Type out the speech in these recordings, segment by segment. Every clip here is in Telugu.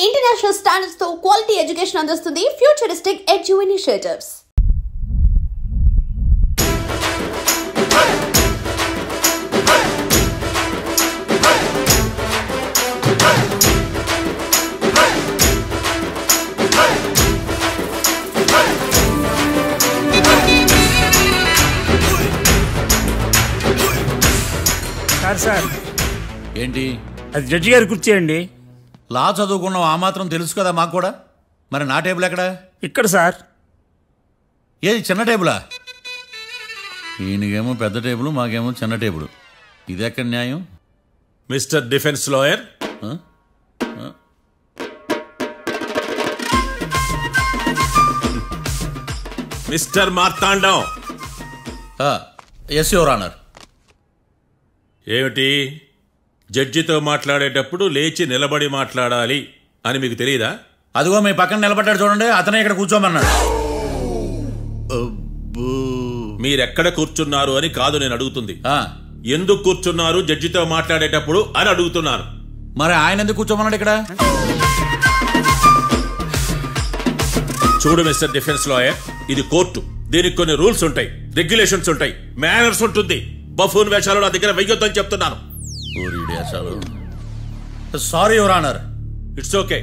ఇంటర్నేషనల్ స్టాండర్డ్స్ తో క్వాలిటీ ఎడ్యుకేషన్ అందిస్తుంది ఫ్యూచరిస్టిక్ ఎడ్యు ఇనిషియేటివ్స్. సార్ ఏంటి అది జడ్జి గారి కుర్చీ అండి. లా చదువుకున్నావు, ఆ మాత్రం తెలుసు కదా మాకు కూడా. మరి నా టేబుల్ ఎక్కడ? ఇక్కడ సార్. ఏది చిన్న టేబులా? ఈయనకేమో పెద్ద టేబుల్, మాకేమో చిన్న టేబుల్. ఇది ఎక్కడ న్యాయం? Mister defence lawyer, mister Martandam. Yes your honour. ఏమిటి, జడ్జితో మాట్లాడేటప్పుడు లేచి నిలబడి మాట్లాడాలి అని మీకు తెలియదా? అదిగో మీ పక్కన నిలబడ్డాడు చూడండి, అతనే ఇక్కడ కూర్చోమన్నాడు. మీరెక్కడ కూర్చున్నారు అని కాదు నేను అడుగుతుంది. ఎందుకు కూర్చున్నారు జడ్జితో మాట్లాడేటప్పుడు అని అడుగుతున్నాను. మరి ఆయన ఎందుకు కూర్చోమన్నాడు ఇక్కడ? చూడు మిస్టర్ డిఫెన్స్ లాయర్, ఇది కోర్టు. దీనికి కొన్ని రూల్స్ ఉంటాయి, రెగ్యులేషన్స్ ఉంటాయి, మేనర్స్ ఉంటుంది. బఫూన్ వేషాలు నా దగ్గర వెయ్యొద్దని చెప్తున్నాను. Sorry your honour. It's okay.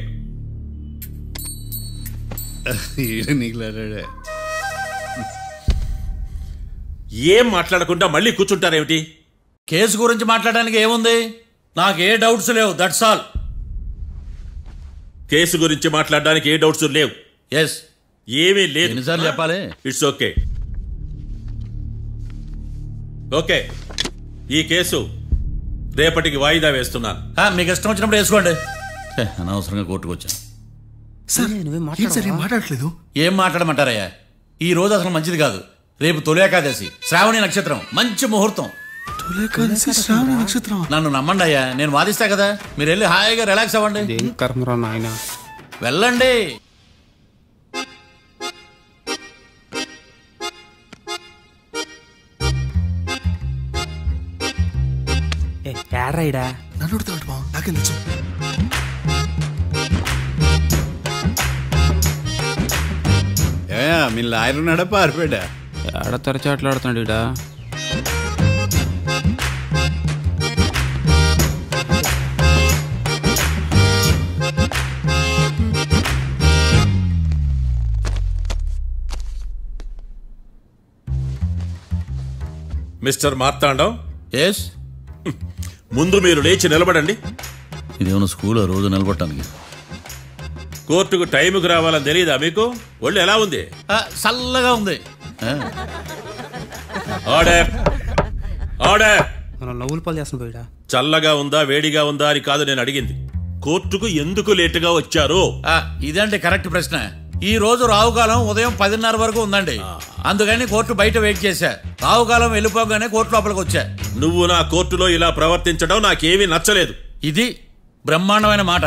ఏం మాట్లాడకుండా మళ్ళీ కూర్చుంటారేమిటి? కేసు గురించి మాట్లాడడానికి ఏముంది? నాకు ఏ డౌట్స్ లేవు, దట్స్ ఆల్. కేసు గురించి మాట్లాడడానికి ఏ డౌట్స్ లేవు? ఎస్. ఏమీ లేదు. ఎన్నిసార్లు చెప్పాలి? It's okay. ఓకే, ఈ కేసు రేపటికి వాయిదా వేస్తున్నాను. మీకు ఇష్టం వచ్చినప్పుడు వేసుకోండి. అనవసరంగా కోర్టుకు వచ్చాను. మాట్లాడట్లేదు. ఏం మాట్లాడమంటారయ్యా? ఈ రోజు అసలు మంచిది కాదు. రేపు తొలి ఏకాదశి, శ్రావణి నక్షత్రం, మంచి ముహూర్తం. నన్ను నమ్మండి అయ్యా, నేను వాదిస్తా కదా. మీరు వెళ్ళి హాయిగా రిలాక్స్ అవ్వండి. వెళ్ళండి. నాకేం తెలుసు? మీ లాయర్ ఉన్నాడా పారిపోయాడా? ఆడ తరచాట్లాడుతున్నాడు ఇడా. మిస్టర్ మార్తాండం. ఎస్. ముందు మీరు లేచి నిలబడండి. ఇదేమన్నా స్కూల్ రోజు నిలబడటానికి? కోర్టుకు టైంకి రావాలని తెలియదా మీకు? ఒళ్ళు ఎలా ఉంది? చల్లగా ఉంది. Order, order. నవ్వులు పాలు చేస్తున్నా పోయిడా. చల్లగా ఉందా వేడిగా ఉందా అని కాదు నేను అడిగింది. కోర్టుకు ఎందుకు లేటుగా వచ్చారు? ఇదండి కరెక్ట్ ప్రశ్న. ఈ రోజు రావుకాలం ఉదయం 10:30 వరకు ఉందండి. అందుకని కోర్టు బయట వెయిట్ చేశా. రావుకాలం వెళ్ళిపోగానే కోర్టు లోపలికి వచ్చా. నువ్వు నా కోర్టులో ఇలా ప్రవర్తించడం నాకేమీ నచ్చలేదు. ఇది బ్రహ్మాండమైన మాట.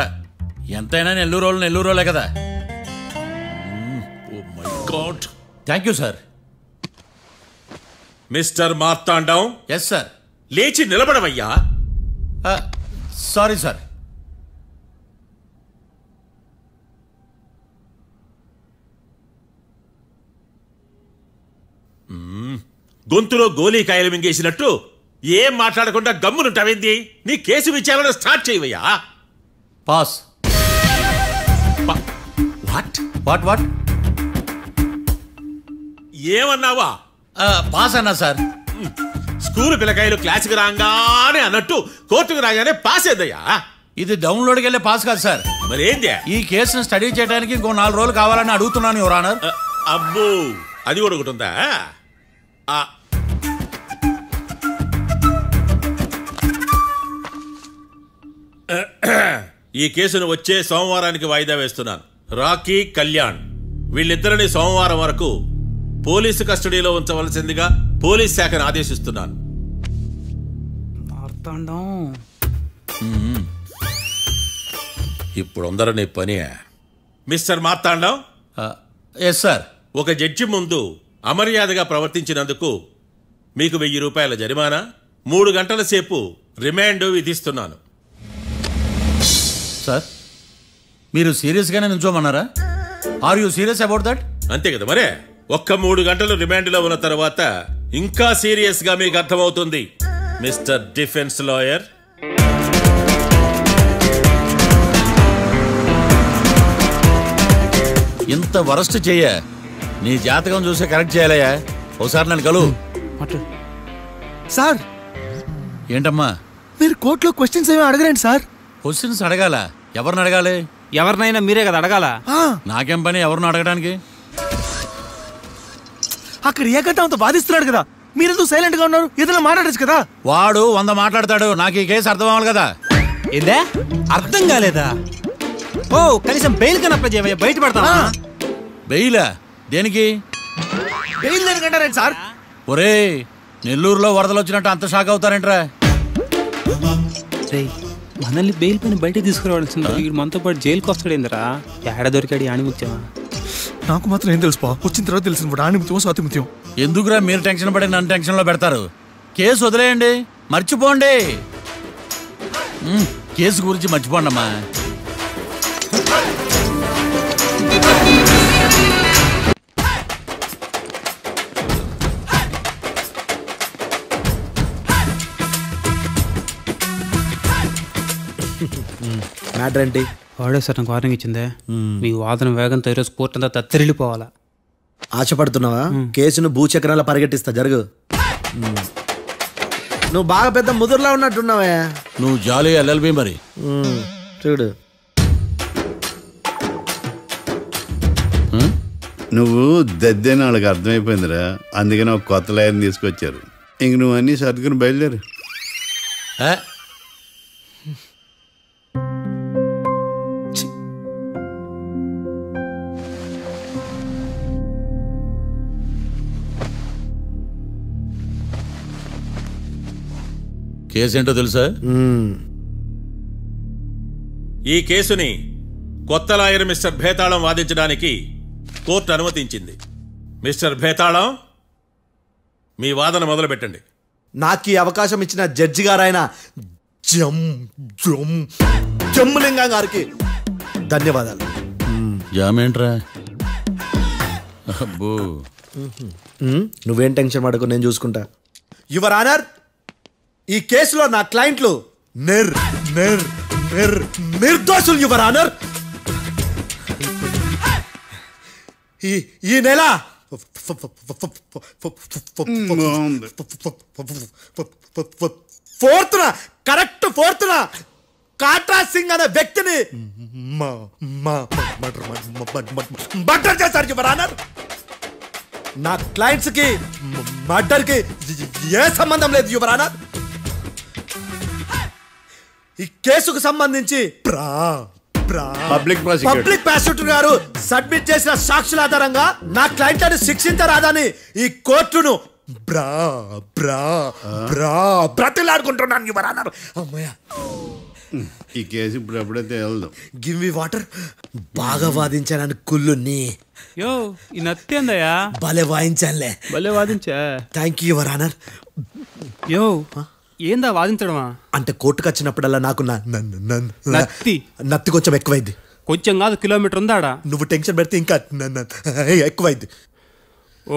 ఎంతైనా నెల్లూరోలే కదా. Thank you sir. Mister Martandam. Yes sir. లేచి నిలబడవయ్యా. Sorry sir. గొంతులో గోలీకాయలు మింగేసినట్టు ఏం మాట్లాడకుండా గమ్మునుంటావేంది? నీ కేసు విచారణ స్టార్ట్ చేయవయ్యా. పాస్. వాట్ వాట్ వాట్ ఏమన్నావా? పాస్ అన్నా సార్. స్కూల్ పిల్లకాయలు క్లాసుకు రాగానే అన్నట్టు కోర్టుకు రాగానే పాస్ ఏదయ్యా? ఇది డౌన్లోడ్కి వెళ్ళే పాస్ కాదు సార్. మరేంది? ఈ కేసును స్టడీ చేయడానికి ఇంకో 4 రోజులు కావాలని అడుగుతున్నాను యువర్ ఆనర్. అబ్బో, అది కూడా ఒకటి ఉందా? ఈ కేసును వచ్చే సోమవారానికి వాయిదా వేస్తున్నాను. రాకీ, కళ్యాణ్ వీళ్ళిద్దరిని సోమవారం వరకు పోలీసు కస్టడీలో ఉంచవలసిందిగా పోలీస్ శాఖను ఆదేశిస్తున్నాను. ఇప్పుడు అందరూ పని. మిస్టర్ మార్తాండం. Yes sir. ఒక జడ్జి ముందు అమర్యాదగా ప్రవర్తించినందుకు మీకు 1000 రూపాయల జరిమానా, 3 గంటల సేపు రిమాండ్ విధిస్తున్నాను. సార్ మీరు సీరియస్గానే నిల్చోమన్నారా? Are you serious about that? అంతే కదా మరే. ఒక్క 3 గంటలు రిమాండ్లో ఉన్న తర్వాత ఇంకా సీరియస్ గా మీకు అర్థమవుతుంది మిస్టర్ డిఫెన్స్ లాయర్. ఇంత వరస్ట్ చెయ్య నీ జాతకం చూసే కరెక్ట్ చేయాలయ్యా. ఒకసారి నన్ను కలువు. సార్ ఏంటమ్మా మీరు కోర్టులో క్వశ్చన్స్ ఏమీ అడగరండి సార్. క్వశ్చన్స్ అడగాల? ఎవరిని అడగాలి? ఎవరినైనా మీరే కదా అడగాల. నాకేం పని ఎవరిని అడగడానికి? అక్కడ ఏకతాంతో బాధిస్తున్నాడు కదా, మీరెందుకు సైలెంట్ గా ఉన్నారు? ఏదైనా మాట్లాడచ్చు కదా. వాడు 100 మాట్లాడతాడు. నాకు ఈ కేసు అర్థం అవ్వాలి కదా. ఏందే అర్థం కాలేదా? ఓ కనీసం బెయిల్ కన్నా అప్లై చేయవయ్యా, బయట పడతా. బెయిలా? దేనికి? బెయిల్ దేనికంటారండి సార్? ఒరే నెల్లూరులో వరదలు వచ్చినట్టు అంత షాక్ అవుతారేంట్రా? మనల్ని బెయిల్ పైన బయటకు తీసుకురావాల్సింది. వీడు మనతో పాటు జైలుకి వస్తాడేందిరా? ఏడ దొరికాడు ఆని ముత్యమా? నాకు మాత్రం ఏం తెలుసు, వచ్చిన తర్వాత తెలిసిన ఆని ముత్యం స్వాతి ముత్యం. ఎందుకురా మీరు టెన్షన్ పడి నన్ను టెన్షన్ లో పెడతారు? కేసు వదిలేయండి, మర్చిపోండి. కేసు గురించి మర్చిపోండి అమ్మా. మ్యాటర్ ఏంటి? వాడే సార్ నాకు వార్నింగ్ ఇచ్చిందే. మీ వాదన వేగంతో ఈరోజు కోర్టు అంతా తత్తరిల్లిపోవాలా. ఆశపడుతున్నావా? కేసును భూచక్రాల పరిగెట్టిస్తా, జరుగు. నువ్వు బాగా పెద్ద ముదురులా ఉన్నట్టున్నావా? నువ్వు జాలి ఎల్ఎల్బి మరి. చూడు, నువ్వు దద్దని వాళ్ళకి అర్థమైపోయిందిరా. అందుకని ఒక కొత్త లాయర్ని తీసుకొచ్చారు. ఇంక నువ్వు అన్నీ సర్దుకుని బయలుదేరు. కేసు ఏంటో తెలుసా? ఈ కేసుని కొత్త లాయర్ మిస్టర్ భేతాళం వాదించడానికి కోర్టు అనుమతించింది. మిస్టర్ భేతాళం, మీ వాదన మొదలు పెట్టండి. నాకు ఈ అవకాశం ఇచ్చిన జడ్జి గారైన జమ్ములింగం గారికి ధన్యవాదాలు. జామేంట్రా? అబ్బో, నువ్వేం టెన్షన్ పడకు, నేను చూసుకుంటా. యువర్ ఆనర్, ఈ కేసులో నా క్లయింట్లు నిర్దోషులు యువర్ ఆనర్. ఈ నెల 4th correct 4th Katra Singh అనే వ్యక్తిని మర్డర్ చేశారు యువర్ ఆనర్. నా క్లయింట్స్ కి మర్డర్ కి ఏ సంబంధం లేదు యువర్ ఆనర్. ఈ కేసుకు సంబంధించి పబ్లిక్ ప్రాసిక్యూటర్ గారు సబ్మిట్ చేసిన సాక్షుల ఆధారంగా నా క్లయింట్లను శిక్షించరాదని ఈ కోర్టును బ్రతిలాడుకుంటున్నాను యువర్ ఆనర్. అమ్మయ్య, ఈ కేసు ఇప్పుడు ఎప్పుడైతే వెళ్దాం. Give me water. బాగా వాదించానని కుళ్ళుని. యో ఈ నత్తేందయ్యా? భలే వాయించానులే. భలే వాదించా. Thank you your honour. యో ఏందా వాదించడమా? అంటే కోర్టుకు వచ్చినప్పుడల్లా నాకు నత్తి కొంచెం ఎక్కువైంది. కొంచెం కాదు, కిలోమీటర్ ఉందాడా. నువ్వు టెన్షన్ పెడితే ఇంకా ఎక్కువైంది. ఓ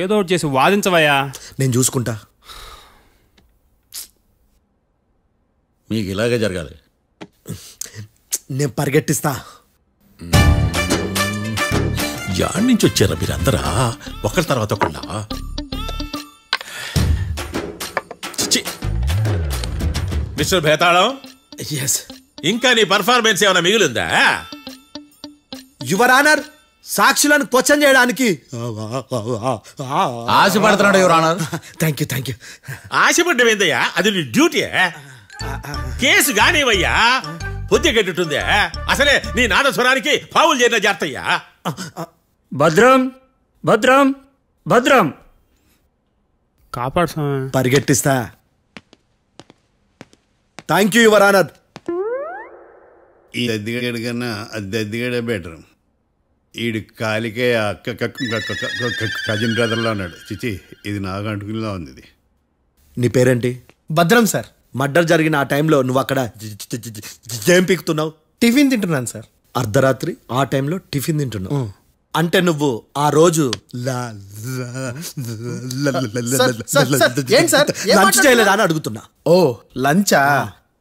ఏదో ఒకటి చేసి వాదించవయ్యా. నేను చూసుకుంటా. మీకు ఇలాగే జరగాలి. నేను పరిగెట్టిస్తా. యాడ్ నుంచి వచ్చారా మీరందరా ఒకరి తర్వాత ఒకళ్ళ? మిస్టర్ భేతాళం, ఇంకా నీ పర్ఫార్మెన్స్ ఏమైనా మిగిలిందా? యువర్ ఆనర్, సాక్షులను క్వశ్చన్ చేయడానికి ఆశపడుతున్నాడు యువర్ ఆనర్. Thank you. ఆశపడ్డం ఏందయ్యా? అది నీ డ్యూటీ. కేసు గానివయ్యా, పొద్దు గట్టుందే. అసలే నీ నాదస్వరానికి పావులు చేరిన జాగ్రత్తయ్యా. భద్రం భద్రం భద్రం. కాపాడు. పరిగెట్టిస్తా. Thank you your honour. ఈ దద్దిగడి కన్నా అది దద్దిగడే బెటర్. ఈడు కాలికే కజిన్ బ్రదర్లో ఉన్నాడు. చిచి, ఇది నాకు అంటుకునిలా ఉంది. ఇది నీ పేరేంటి? భద్రం సార్. మర్డర్ జరిగిన ఆ టైంలో నువ్వు అక్కడ ఏం పీకుతున్నావు? టిఫిన్ తింటున్నాను సార్. అర్ధరాత్రి ఆ టైంలో టిఫిన్ తింటున్నావు అంటే నువ్వు ఆ రోజు లంచ్ చేయలేదా అని అడుగుతున్నా. ఓ లంచా?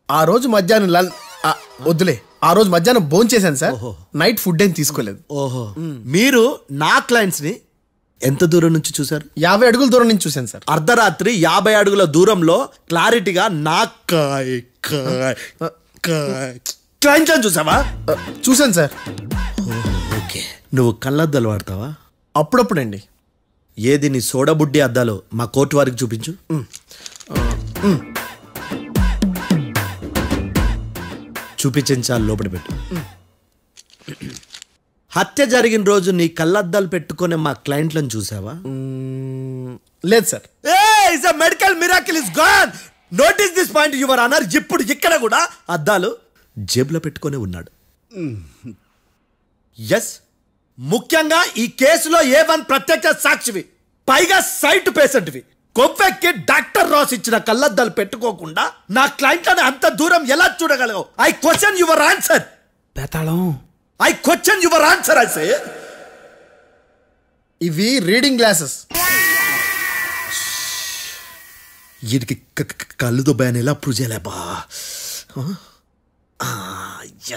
ఆ రోజు మధ్యాహ్నం వద్దులే, ఆ రోజు మధ్యాహ్నం భోంచేశాను సార్. నైట్ ఫుడ్ ఏం తీసుకోలేదు. ఓహో, మీరు నా క్లయింట్స్ ని ఎంత దూరం నుంచి చూసారు? 50 అడుగుల దూరం నుంచి చూశాను సార్. అర్ధరాత్రి 50 అడుగుల దూరంలో క్లారిటీగా నా క్లయింట్ అని చూసావా? చూశాను సార్. ఓకే, నువ్వు కళ్ళద్దాలు వాడతావా? అప్పుడప్పుడండి. ఏది నీ సోడబుడ్డి అద్దాలు మా కోర్టు వారికి చూపించు. చూపించాలి, లోపల పెట్టు. హత్య జరిగిన రోజు నీ కళ్ళద్దాలు పెట్టుకునే మా క్లయింట్లను చూసావా? లేదు sir. Medical miracle is gone. Notice this point your honour. ఇప్పుడు ఇక్కడ కూడా అద్దాలు జేబులో పెట్టుకొని ఉన్నాడు. ఎస్, ముఖ్యంగా ఈ కేసులో A1 ప్రత్యక్ష సాక్షివి, పైగా సైట్ పేషెంట్వి. కొవ్వెక్కి డాక్టర్ రాస్ ఇచ్చిన కళ్ళద్దాలు పెట్టుకోకుండా నా క్లయింట్లను అంత దూరం ఎలా చూడగలవు? I question your answer. Betalam, I question your answer. I say ఇవి రీడింగ్ గ్లాసెస్. వీడికి కళ్ళు దుబ్బాయని ఎలా ప్రూవ్ చేయలేబా?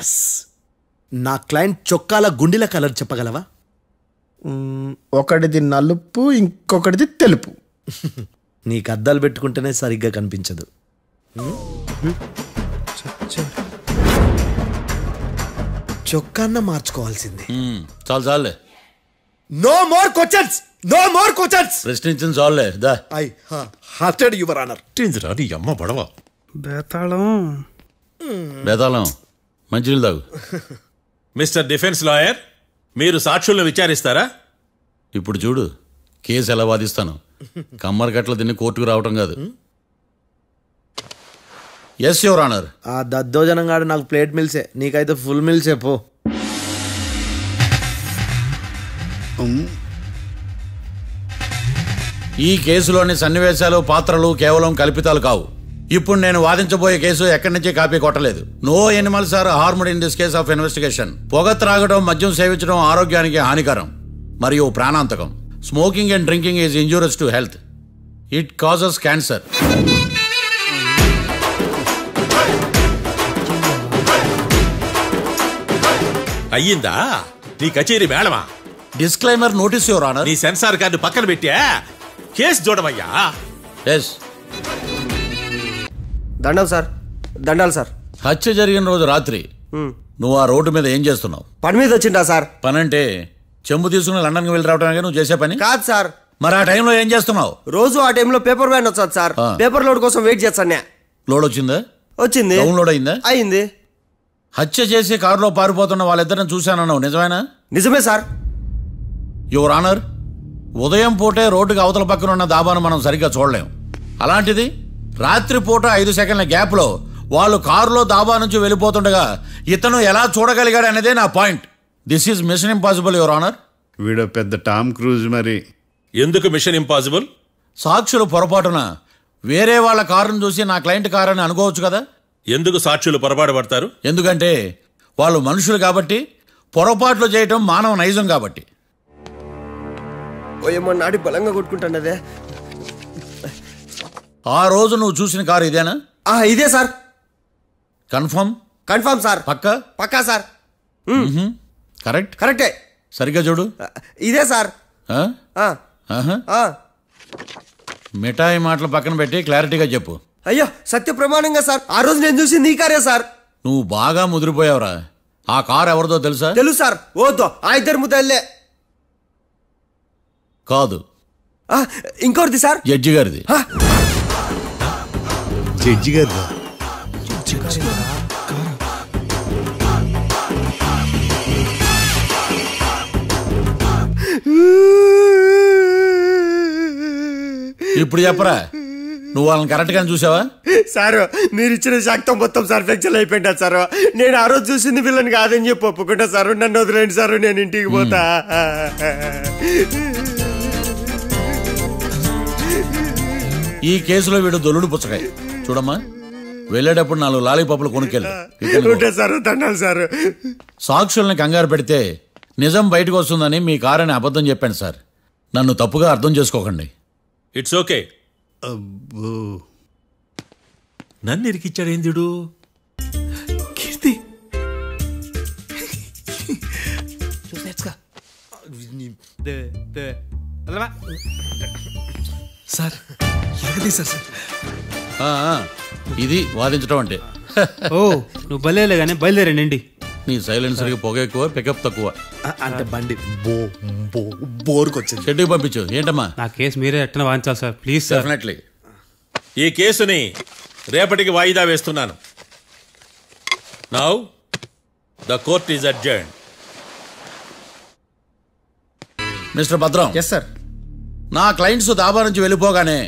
ఎస్, నా క్లయింట్ చొక్కాల గుండెల కలర్ చెప్పగలవా? ఒకటిది నలుపు, ఇంకొకటిది తెలుపు. నీకు అద్దాలు పెట్టుకుంటేనే సరిగ్గా కనిపించదు. చొక్కాన్న మార్చుకోవాల్సింది. చాలు చాలులే, no more questions, no more questions. ప్రశ్నించింది చాలులే. దా ఐ హార్టెడ్ యువర్ ఆనర్. నీ అమ్మ పడవ. బేతాళం, బేతాళం, మంచినీళ్ళు తాగు. మిస్టర్ డిఫెన్స్ లాయర్, మీరు సాక్షులను విచారిస్తారా? ఇప్పుడు చూడు కేసు ఎలా వాదిస్తాను. కమ్మరి గట్ల తిని కోర్టుకు రావటం కాదు. Yes your honour. ఆ దద్దోజనం గాడు నాకు ప్లేట్ మిల్సే, నీకైతే ఫుల్ మిల్సే పో. ఈ కేసులోని సన్నివేశాలు, పాత్రలు కేవలం కల్పితాలు కావు. ఇప్పుడు నేను వాదించబోయే కేసు ఎక్కడి నుంచి కాపీ కొట్టలేదు. No animals are harmed in this case of investigation. పొగ త్రాగడం, మద్యం సేవించడం ఆరోగ్యానికి హానికరం మరియు ప్రాణాంతకం. Smoking and drinking is injurious to health. It causes cancer. అయ్యిందా నీ కచేరీ మేడమా? Disclaimer notice your honour. నీ సెన్సార్ కార్డు పక్కన పెట్టా కేసు చూడమయ్యా. ఎస్. దండాలు సార్, దండాలు సార్. హత్య జరిగిన రోజు రాత్రి నువ్వు ఆ రోడ్డు మీద ఏం చేస్తున్నావు? పని మీద వచ్చిందా సార్? పని అంటే చెంబు తీసుకుని లండన్కి వెళ్ళి రావడానికి నువ్వు చేసే పని కాదు సార్. మరి ఆ టైంలో ఏం చేస్తున్నావు? రోజు ఆ టైంలో పేపర్ వ్యాన్ వచ్చాది సార్. పేపర్ లోడ్ కోసం వెయిట్ చేస్తాను. లోడ్ వచ్చిందా? వచ్చింది. డౌన్లోడ్ అయిందా? అయింది. హత్య చేసి కారులో పారిపోతున్న వాళ్ళిద్దరిని చూశానన్నావు, నిజమేనా? నిజమే సార్. యువర్ ఆనర్, ఉదయం పూటే రోడ్డుకి అవతల పక్కన ఉన్న దాబాను మనం సరిగ్గా చూడలేం. అలాంటిది రాత్రి పూట 5 సెకండ్ల గ్యాప్లో వాళ్ళు కారులో దాబా నుంచి వెళ్ళిపోతుండగా ఇతను ఎలా చూడగలిగాడు అనేదే నా point. This is mission impossible your honour. వీడో పెద్ద టామ్ క్రూజ్. మరి ఎందుకు మిషన్ ఇంపాసిబుల్? సాక్షులు పొరపాటున వేరే వాళ్ళ కారును చూసి నా క్లయింట్ కారు అని అనుకోవచ్చు కదా. ఎందుకు సాక్షులు పొరపాటు పడతారు? ఎందుకంటే వాళ్ళు మనుషులు కాబట్టి, పొరపాట్లు చేయటం మానవ నైజం కాబట్టి. ఓయమ్మ, నాడి బలంగా కొట్టుకుంటానదే. ఆ రోజు నువ్వు చూసిన కారు ఇదేనా? ఇదే సార్. కన్ఫర్మ్? Confirm sir. పక్కా? పక్కా సార్. కరెక్ట్? కరెక్టే. సరిగ్గా చూడు. ఇదే సార్. మిఠాయి మాటలు పక్కన పెట్టి క్లారిటీగా చెప్పు. అయ్యో, సత్య ప్రమాణంగా సార్, ఆ రోజు నేను చూసింది ఈ కారే సార్. నువ్వు బాగా ముదిరిపోయావురా. ఆ కారు ఎవరిదో తెలుసా? తెలుసు సార్. ఓతో ఆ ఇద్దరు ముద్దల్లే. కాదు, ఇంకోటిది సార్. జడ్జి గారిది. జడ్జి గారు ఇప్పుడు చెప్పరా, నువ్వు వాళ్ళని కరెక్ట్ గానే చూసావా? సార్, మీరు ఇచ్చిన శాక్తం మొత్తం సార్ ఫ్రాక్చర్ అయిపోయింది సార్. నేను ఆ రోజు చూసింది వీళ్ళని కాదని చెప్పి ఒప్పుకుంటా సార్. నన్ను వదిలేండి సార్, నేను ఇంటికి పోతా. ఈ కేసులో వీడు దొల్లుడు పుచ్చకాయ. చూడమ్మా, వెళ్ళేటప్పుడు 4 లాలీపాపులు కొనుక్కెళ్ళు. Sir దండాలి sir. సాక్షుల్ని కంగారు పెడితే నిజం బయటకు వస్తుందని మీ కారని అబద్ధం చెప్పాను సార్. నన్ను తప్పుగా అర్థం చేసుకోకండి. It's okay. అబ్బో, నన్ను ఇరికిచ్చాడు ఏందుడు? కీర్తి సార్ ఎరగదీశారు సార్. ఆ, ఇది వాదించడం అంటే. ఓ నువ్వు బయలుదేరలే కానీ బయలుదేరండి. నీ సైలెన్సర్కి పొగ ఎక్కువ, పికప్ తక్కువ. అంటే బండి బోర్కొచ్చింది. షెడ్యూకి పంపించు. ఏంటమ్మా? నా కేసు మీరే ఎట్టన వాయించాలి సార్, ప్లీజ్ సార్. డెఫినెట్లీ. ఈ కేసుని రేపటికి వాయిదా వేస్తున్నాను. Now the court is adjourned. Mister Bhadram. Yes sir. నా క్లయింట్స్ దాబా నుంచి వెళ్ళిపోగానే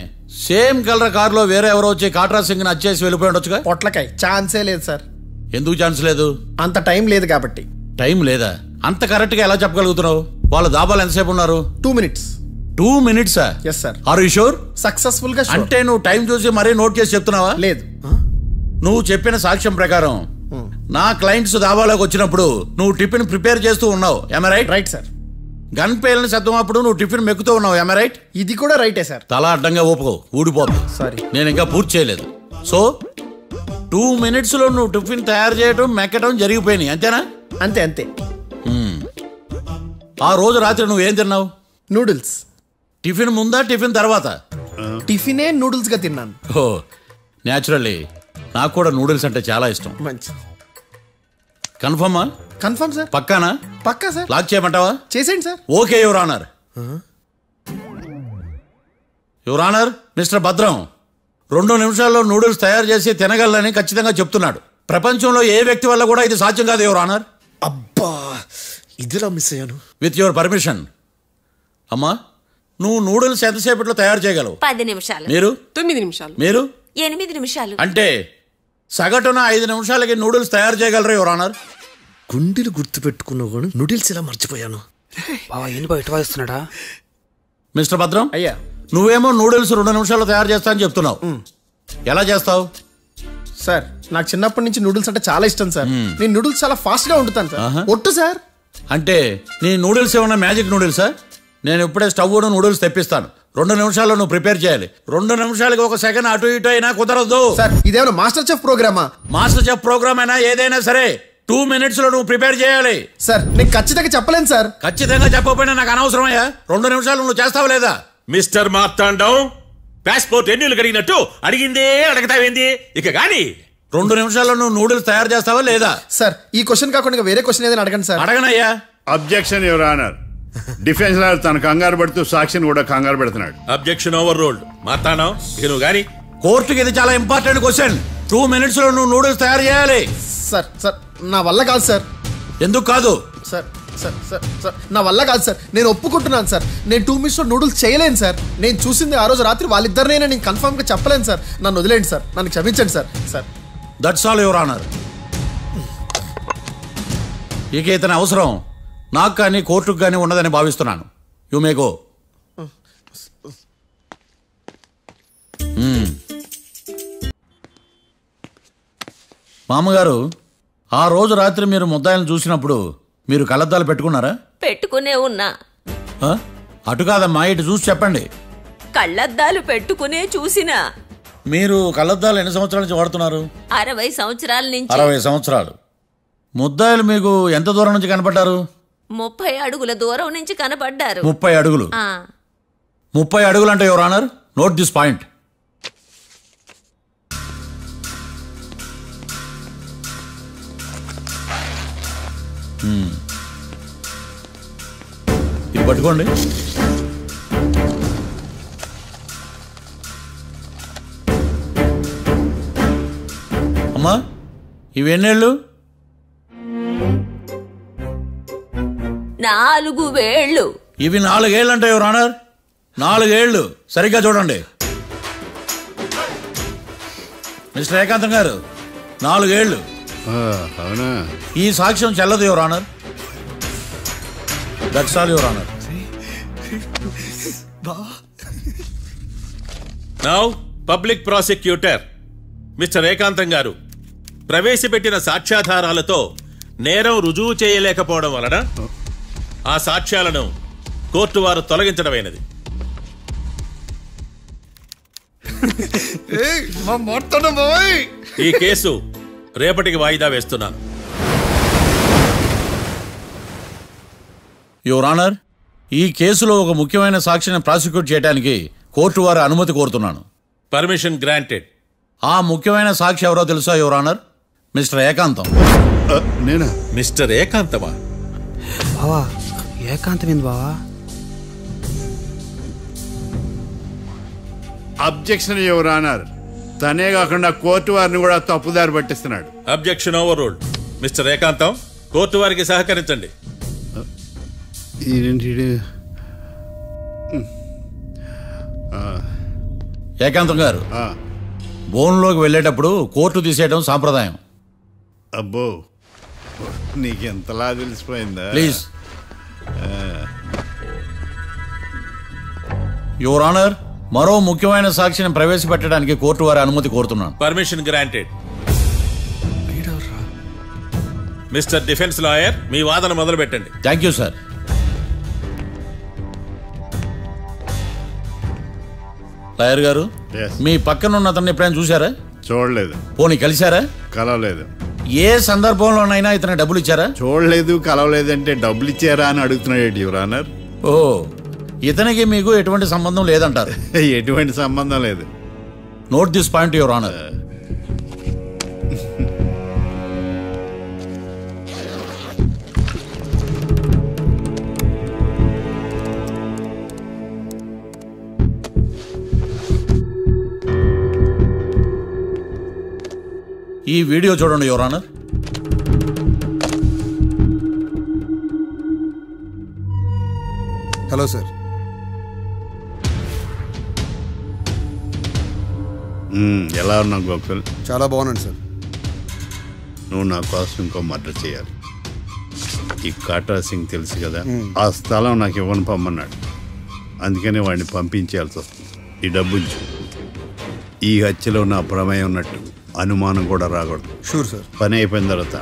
సేమ్ కలర్ కారులో వేరే ఎవరో వచ్చి కాట్రా సింగ్ వచ్చేసి వెళ్ళిపోయి ఉండొచ్చుగా? పొట్లకాయ ఛాన్సే లేదు సార్. ఎందుకు ఛాన్స్ లేదు? అంత టైం లేదు కాబట్టి. టైం లేదా? అంత కరెక్ట్ గా ఎలా చెప్పగలుగుతున్నావు? వాళ్ళ దాబాలు ఎంతసేపు ఉన్నారు? 2 minutes. 2 minutes? Yes sir. Are you sure? Successful గా. అంటే నువ్వు టైం చూసి మరీ నోట్ చేసి చెప్తున్నావా? లేదు. నువ్వు చెప్పిన సాక్ష్యం ప్రకారం నా క్లయింట్స్ దాబాలోకి వచ్చినప్పుడు నువ్వు టిఫిన్ ప్రిపేర్ చేస్తూ ఉన్నావు. am I right? Right sir. Gun పేలిన శబ్దం అప్పుడు నువ్వు టిఫిన్ మెక్కుతూ ఉన్నావు. am I right? ఇది కూడా రైటే సార్. తల అడ్డంగా ఊపుకో, ఊడిపోతుంది. సారీ. నేను ఇంకా పూర్తి చేయలేదు. సో 2 minutes లో నువ్వు టిఫిన్ తయారు చేయడం, మెక్కడం జరిగిపోయినాయి, అంతేనా? అంతే అంతే. ఆ రోజు రాత్రి నువ్వు ఏం తిన్నావు? నూడిల్స్. టిఫిన్ ముందా, టిఫిన్ తర్వాత? టిఫినే నూడిల్స్ గా తిన్నాను. ఓ న్యాచురల్లీ నాకు కూడా నూడిల్స్ అంటే చాలా ఇష్టం. మంచి. కన్ఫర్మా? Confirm sir. పక్కానా? పక్కా సార్. లాక్ చేయమంటావా? చేసేయండి sir. Okay your honour. Your honour, mister Bhadram 2 నిమిషాల్లో నూడిల్స్ తయారు చేసి తినగలని ఖచ్చితంగా చెప్తున్నాడు. ప్రపంచంలో ఏ వ్యక్తి వల్ల కూడా ఇది సాధ్యం కాదు యువర్ ఆనర్. అబ్బా ఇదిలా మిస్ అయ్యాను. With your permission. అమ్మా, నువ్వు నూడిల్స్ ఎంతసేపట్లో తయారు చేయగలవు? 10 నిమిషాలు. మీరు? 9 నిమిషాలు. మీరు? 8 నిమిషాలు. అంటే సగటున 5 నిమిషాలకి నూడిల్స్ తయారు చేయగలరు యువర్ ఆనర్. గుండెలు గుర్తు పెట్టుకున్నావు కానీ నూడిల్స్ ఇలా మర్చిపోయాను. బావా ఏంటి బయట వాయిస్తున్నాడా? మిస్టర్ భద్రం, అయ్యా నువ్వేమో నూడిల్స్ 2 నిమిషాల్లో తయారు చేస్తా అని చెప్తున్నావు. ఎలా చేస్తావు? సార్ నాకు చిన్నప్పటి నుంచి నూడిల్స్ అంటే చాలా ఇష్టం సార్. నేను నూడిల్స్ చాలా ఫాస్ట్ గా వండుతాను సార్. ఒట్టు సార్. అంటే నీ నూడిల్స్ ఏమన్నా మ్యాజిక్ నూడిల్సా? నేను ఇప్పుడే స్టవ్ నూడిల్స్ తెప్పిస్తాను. 2 నిమిషాల్లో నువ్వు ప్రిపేర్ చేయాలి. 2 నిమిషాలకి 1 సెకండ్ అటు ఇటు అయినా కుదరదు సార్. ఇదేమైనా మాస్టర్ చెఫ్ ప్రోగ్రామా? మాస్టర్ చెఫ్ ప్రోగ్రామ్ అయినా ఏదైనా సరే 2 minutes లో నువ్వు ప్రిపేర్ చేయాలి. సార్ నేను ఖచ్చితంగా చెప్పలేను సార్. ఖచ్చితంగా చెప్పకపోయినా నాకు అనవసరమయ్యా. 2 నిమిషాలు నువ్వు చేస్తావు లేదా? మిస్టర్ మార్తాండం, పాస్పోర్ట్ ఎన్నిళ్ళు కడిగినట్టు అడిగిందే అడగతావేంది? ఇక గాని 2 నిమిషాల్లో నువ్వు నూడిల్స్ తయారు చేస్తావా లేదా? సార్ ఈ క్వశ్చన్ కాకుండా వేరే క్వశ్చన్ ఏదైనా అడగండి సార్. అడగనయ్యా. Objection your honour. Defence lawyer తన కంగారు పడుతూ సాక్షిని కూడా కంగారు పెడుతున్నాడు. Objection over ruled. మార్తాండం, ఇక నువ్వు గాని. కోర్టుకి ఇది చాలా ఇంపార్టెంట్ క్వశ్చన్. 2 minutes లో నువ్వు నూడిల్స్ తయారు చేయాలి. సార్ సార్ నా వల్ల కాదు సార్. ఎందుకు కాదు? సార్ సార్ సార్ సార్ నా వల్ల కాదు సార్. నేను ఒప్పుకుంటున్నాను సార్. నేను 2 minutes లో నూడిల్స్ చేయలేను సార్. నేను చూసింది ఆ రోజు రాత్రి వాళ్ళిద్దరినైనా నేను కన్ఫర్మ్ గా చెప్పలేను సార్. నన్ను వదిలేండి సార్. నన్ను క్షమించండి sir. Sir that's all your honour. ఇక ఇతని అవసరం నాకు కానీ కోర్టుకు కానీ ఉన్నదని భావిస్తున్నాను. You may go. మామగారు, ఆ రోజు రాత్రి మీరు ముద్దాయిలను చూసినప్పుడు మీరు కళ్ళద్దాలు పెట్టుకున్నారా? పెట్టుకునే ఉన్నా. అటు కాదమ్మా, ఇటు చూసి చెప్పండి. కళ్ళద్దాలు పెట్టుకునే చూసినా. మీరు కళ్ళద్దాలు ఎన్ని సంవత్సరాల నుంచి వాడుతున్నారు? 60 సంవత్సరాల నుంచి. 60 సంవత్సరాలు. ముద్దాయిలు మీకు ఎంత దూరం నుంచి కనపడ్డారు? 30 అడుగుల దూరం నుంచి కనపడ్డారు. 30 అడుగులు? 30 అడుగులు అంటే your honour, note this point. ఇది పట్టుకోండి. అమ్మా, ఇవి ఎన్నేళ్ళు? 4 వేళ్ళు. ఇవి 4 ఏళ్ళు అంటే యువర్ ఆనర్, 4 ఏళ్ళు. సరిగ్గా చూడండి మిస్టర్ ఏకాంతం గారు, 4 ఏళ్ళు. అవునా? ఈ సాక్ష్యం చెల్లదు your honour. That's all your honour. Now public prosecutor, mister ఏకాంతం గారు ప్రవేశపెట్టిన సాక్ష్యాధారాలతో నేరం రుజువు చేయలేకపోవడం వలన ఆ సాక్ష్యాలను కోర్టు వారు తొలగించడమైనది. ఈ కేసు రేపటికి వాయిదా వేస్తున్నాను. యువర్ ఆనర్, ఈ కేసులో ఒక ముఖ్యమైన సాక్షిని ప్రాసిక్యూట్ చేయడానికి కోర్టు వారి అనుమతి కోరుతున్నాను. Permission granted. ఆ ముఖ్యమైన సాక్షి ఎవరో తెలుసా యువర్ ఆనర్? మిస్టర్ ఏకాంతం. నేనా? మిస్టర్ ఏకాంతమా? బావా ఏకాంతం ఏంది బావా? Objection your honour. తనే కాకుండా కోర్టు వారిని కూడా తప్పుదారి పట్టిస్తున్నాడు. Objection overruled. Mister Ekantham, court వారికి సహకరించండి. ఏకాంతం గారు, బోన్లోకి వెళ్ళేటప్పుడు కోర్టు తీసేయడం సాంప్రదాయం. అబ్బో, నీకెంతలా తెలిసిపోయిందా? ప్లీజ్. యువర్ ఆనర్, మరో ముఖ్యమైన సాక్షిని ప్రవేశపెట్టడానికి కోర్టు వారి అనుమతి కోరుతున్నాను. Permission granted. Mister defence lawyer, మీ వాదన మొదలు పెట్టండి. Thank you sir. లాయర్ గారు, మీ పక్కన ఉన్న అతన్ని ఎప్పుడైనా చూసారా? చూడలేదు. పోనీ కలిశారా? కలవలేదు. ఏ సందర్భంలోనైనా ఇతను డబ్బులు ఇచ్చారా? చూడలేదు, కలవలేదు అంటే డబ్బులు ఇచ్చారా అని అడుగుతున్నాడు యువర్ ఆనర్. ఓ, ఇతనికి మీకు ఎటువంటి సంబంధం లేదంటారు? ఎటువంటి సంబంధం లేదు. Note this point your honour. ఈ వీడియో చూడండి యువర్ ఆనర్. Hello sir. ఎలా ఉన్నావు గోకుల్? చాలా బాగున్నాను సార్. నువ్వు నా కోసం ఇంకో మర్డర్ చేయాలి. ఈ కాటా సింగ్ తెలుసు కదా, ఆ స్థలం నాకు ఇవ్వని పొమ్మన్నాడు. అందుకనే వాడిని పంపించాల్సి వస్తుంది. ఈ డబ్బు ఈ హత్యలో నా ప్రమేయం ఉన్నట్టు అనుమానం కూడా రాకూడదు. Sure sir. పని అయిపోయిన తర్వాత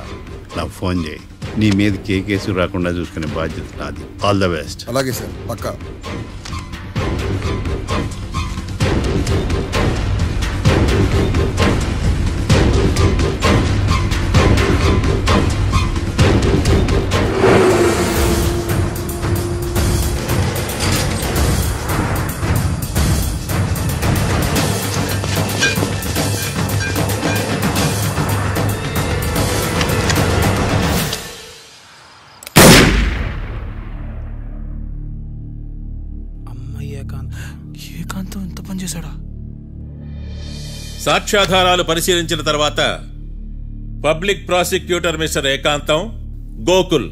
నాకు ఫోన్ చేయి. నీ మీద కేసు రాకుండా చూసుకునే బాధ్యత నాది. All the best. అలాగే సార్, పక్కా. ఏకాంతం ఎంత పని చేశాడా? సాక్ష్యాధారాలు పరిశీలించిన తర్వాత పబ్లిక్ ప్రాసిక్యూటర్ మిస్టర్ ఏకాంతం, గోకుల్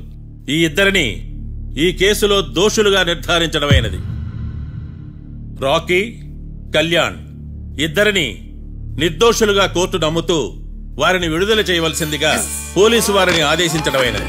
ఈ ఇద్దరిని ఈ కేసులో దోషులుగా నిర్ధారించడమైనది. రాకీ, కళ్యాణ్ ఇద్దరిని నిర్దోషులుగా కోర్టు నమ్ముతూ వారిని విడుదల చేయవలసిందిగా పోలీసు వారిని ఆదేశించడమైనది.